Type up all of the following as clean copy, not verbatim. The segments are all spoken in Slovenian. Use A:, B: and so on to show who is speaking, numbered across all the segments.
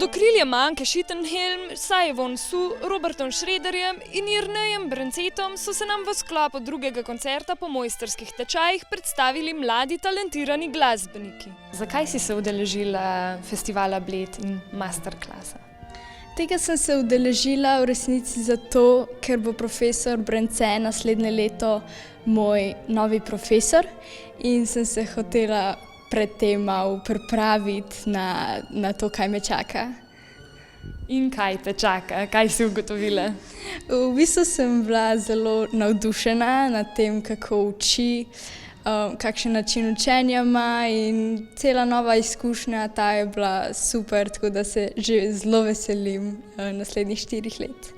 A: Pod okriljem Anke Schittenhelm, Sajevon Su, Robertom Šrederjem in Jernejem Brancetom so se nam v sklopu drugega koncerta po mojstrskih tečajih predstavili mladi talentirani glasbeniki. Zakaj si se udeležila festivala Bled in masterklasa?
B: Tega sem se udeležila v resnici zato, ker bo profesor Brance naslednje leto moj novi profesor in sem se hotela predtem malo pripraviti na to, kaj me čaka.
A: In kaj te čaka? Kaj si ugotovila?
B: V bistvu sem bila zelo navdušena nad tem, kako uči, kakšen način učenja ima in cela nova izkušnja, ta je bila super, tako da se že zelo veselim naslednjih 4 let.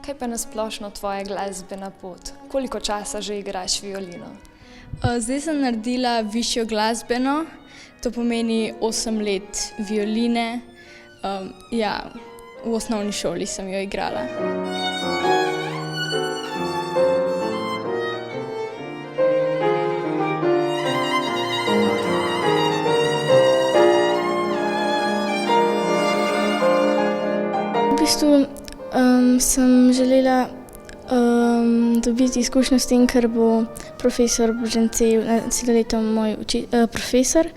A: Kaj pa nasplošno tvoja glasbena pot? Koliko časa že igraš violino?
B: Zdaj sem naredila višjo glasbeno, to pomeni 8 let violine. V osnovni šoli sem jo igrala.
C: V bistvu sem želela dobiti izkušnjo s tem, ker bo profesor Brance celo leto moj profesor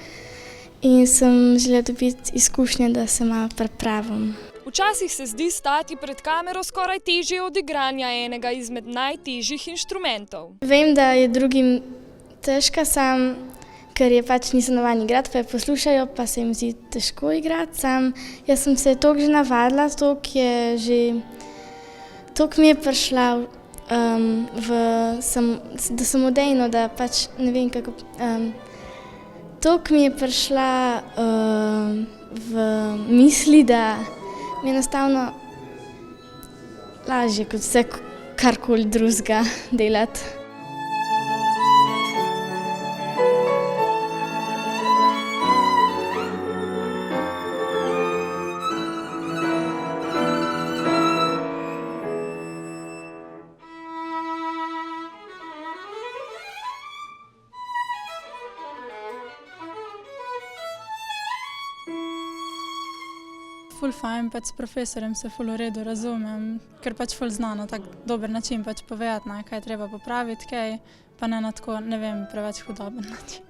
C: in sem želela dobiti izkušnje, da se malo pripravim.
A: Včasih se zdi stati pred kamero skoraj težje od igranja enega izmed najtežjih inštrumentov.
C: Vem, da je drugim težka sam, ker je pač niso navadni igrati, pa je poslušajo, pa se jim zdi težko igrati sam. Jaz sem se toliko že navadila, toliko mi je prišla da samodejno, da pač ne vem kako. Toliko mi je prišla v misli, da mi je enostavno lažje kot vse karkoli drugega delati.
D: Ful fajn, pač s profesorjem se ful v redu razumem, ker pač ful zna na tak dober način pač povedati, kaj je treba popraviti, kaj, pa ne na tako, ne vem, preveč hudoben način.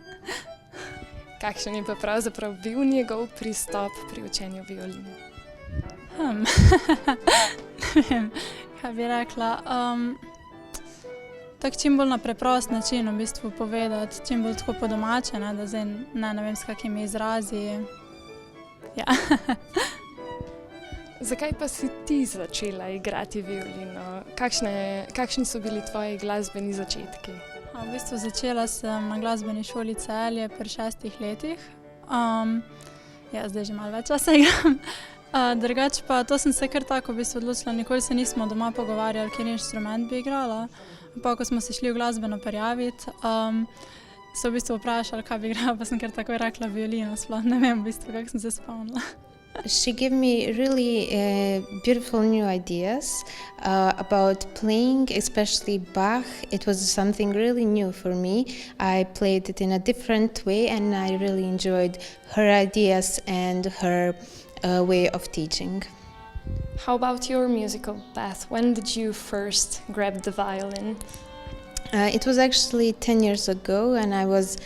A: Kakšen je pa pravzaprav bil njegov pristop pri učenju violine?
D: Ne vem, kaj bi rekla. Tak čim bolj na preprost način v bistvu povedati, čim bolj tako po domače, da zdaj ne vem s kakimi izrazi. Ja.
A: Zakaj pa si ti začela igrati violino? Kakšni so bili tvoji glasbeni začetki?
D: V bistvu začela sem na glasbeni šoli Celje pri 6 letih. Zdaj že malo več časa igram. Drugače pa to sem se kar tako v bistvu odločila, nikoli se nismo doma pogovarjali, kateri inštrument bi igrala. Pa ko smo se šli v glasbeno prijaviti, so v bistvu vprašali, kaj bi igrala, pa sem kar takoj rekla violino, sploh ne vem v bistvu, kako sem se spomnila.
E: She gave me really beautiful new ideas about playing, especially Bach. It was something really new for me. I played it in a different way and I really enjoyed her ideas and her way of teaching.
A: How about your musical path? When did you first grab the violin?
E: It was actually 10 years ago and I was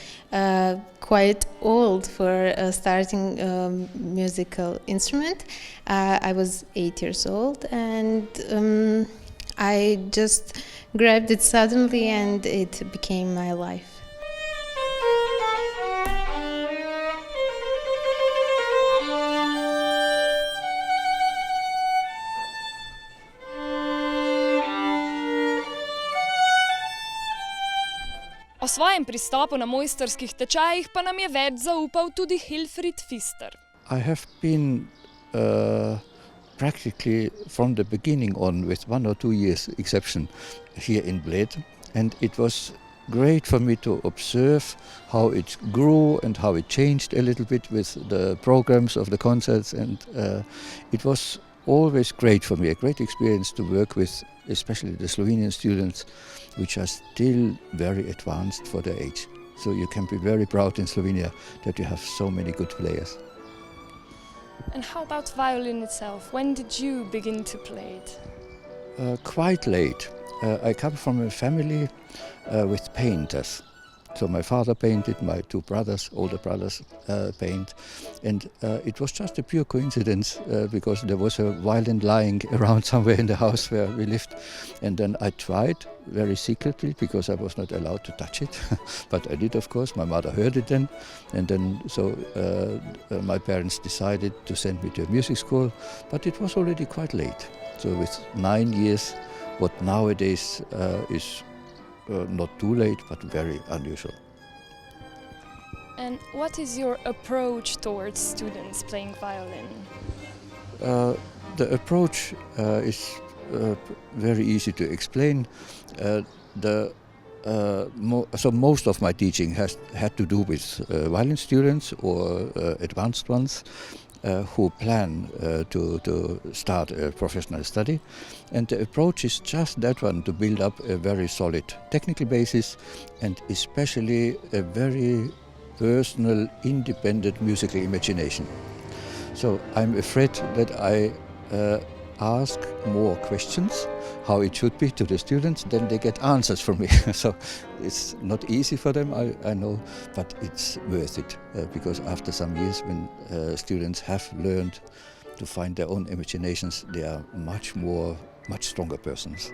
E: quite old for starting a musical instrument. I was 8 years old and I just grabbed it suddenly and it became my life.
A: O svojem pristopu na mojstrskih tečajih pa nam je več zaupal tudi Hilfried Pfister.
F: I have been practically from the beginning on, with 1 or 2 years exception, here in Bled, and it was great for me to observe how it grew and how it changed a little bit with the programs of the concerts, and it was always great for me, a great experience to work with, especially the Slovenian students, which are still very advanced for their age. So you can be very proud in Slovenia that you have so many good players.
A: And how about violin itself? When did you begin to play it?
F: Quite late. I come from a family with painters. So my father painted, my two brothers, older brothers, paint, and it was just a pure coincidence because there was a violin lying around somewhere in the house where we lived, and then I tried very secretly because I was not allowed to touch it, but I did, of course. My mother heard it then, and then so my parents decided to send me to a music school, but it was already quite late. So with 9 years, what nowadays is not too late, but very unusual.
A: And what is your approach towards students playing violin?
F: The approach is very easy to explain. So most of my teaching has had to do with violin students or advanced ones who plan to start a professional study. And the approach is just that one, to build up a very solid technical basis and especially a very personal, independent musical imagination. So I'm afraid that I ask more questions, how it should be, to the students, then they get answers from me. So it's not easy for them, I know, but it's worth it because after some years when students have learned to find their own imaginations, they are much stronger persons.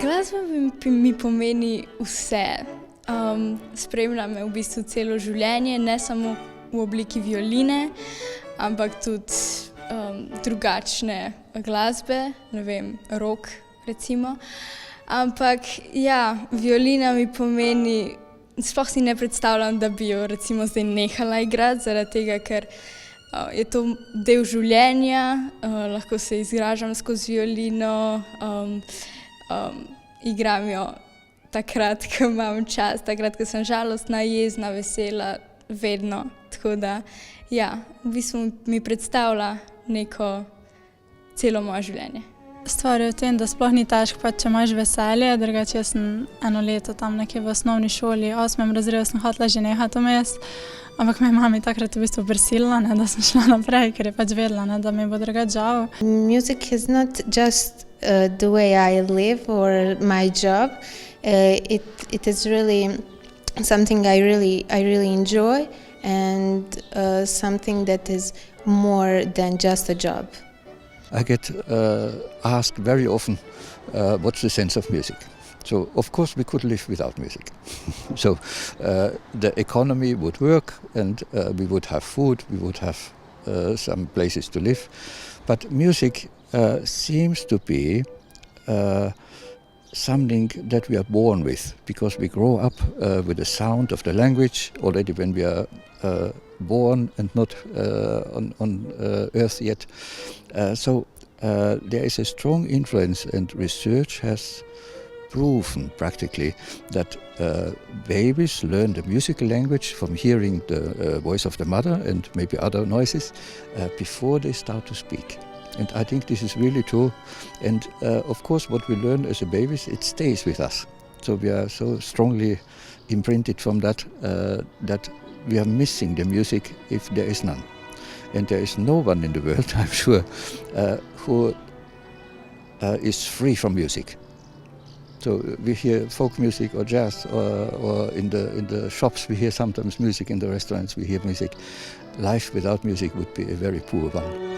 B: Glasba mi pomeni vse. Spremlja me v bistvu celo življenje, ne samo v obliki violine, ampak tudi drugačne glasbe, ne vem, rock recimo. Ampak ja, violina mi pomeni, sploh si ne predstavljam, da bi jo recimo zdaj nehala igrati, zaradi tega, ker je to del življenja, lahko se izražam skozi violino, igram jo takrat, ko imam čas, takrat, ko sem žalostna, jezna, vesela, vedno. Tako da, ja, v bistvu mi predstavlja neko celo moje življenje.
D: Stvar je v tem, da sploh ni težko, pa če imaš veselje, drugače jaz sem eno leto tam nekje v osnovni šoli, 8. razredu sem hotela že nehati vmes, ampak me je mami takrat v bistvu prisilila, da sem šla naprej, ker je pač vedela, da mi bo drugače žal.
E: Music is not just the way I live or my job. It is really something I really enjoy and something that is more than just a job.
F: I get asked very often, what's the sense of music? So, of course, we could live without music. So, the economy would work and we would have food, we would have some places to live. But music seems to be something that we are born with, because we grow up with the sound of the language already when we are born and not on earth yet. So there is a strong influence, and research has proven practically that babies learn the musical language from hearing the voice of the mother and maybe other noises before they start to speak. And I think this is really true. And of course, what we learn as a babies, it stays with us. So we are so strongly imprinted from that that we are missing the music if there is none. And there is no one in the world, I'm sure, who is free from music. So we hear folk music or jazz, or in the shops we hear sometimes music, in the restaurants we hear music. Life without music would be a very poor one.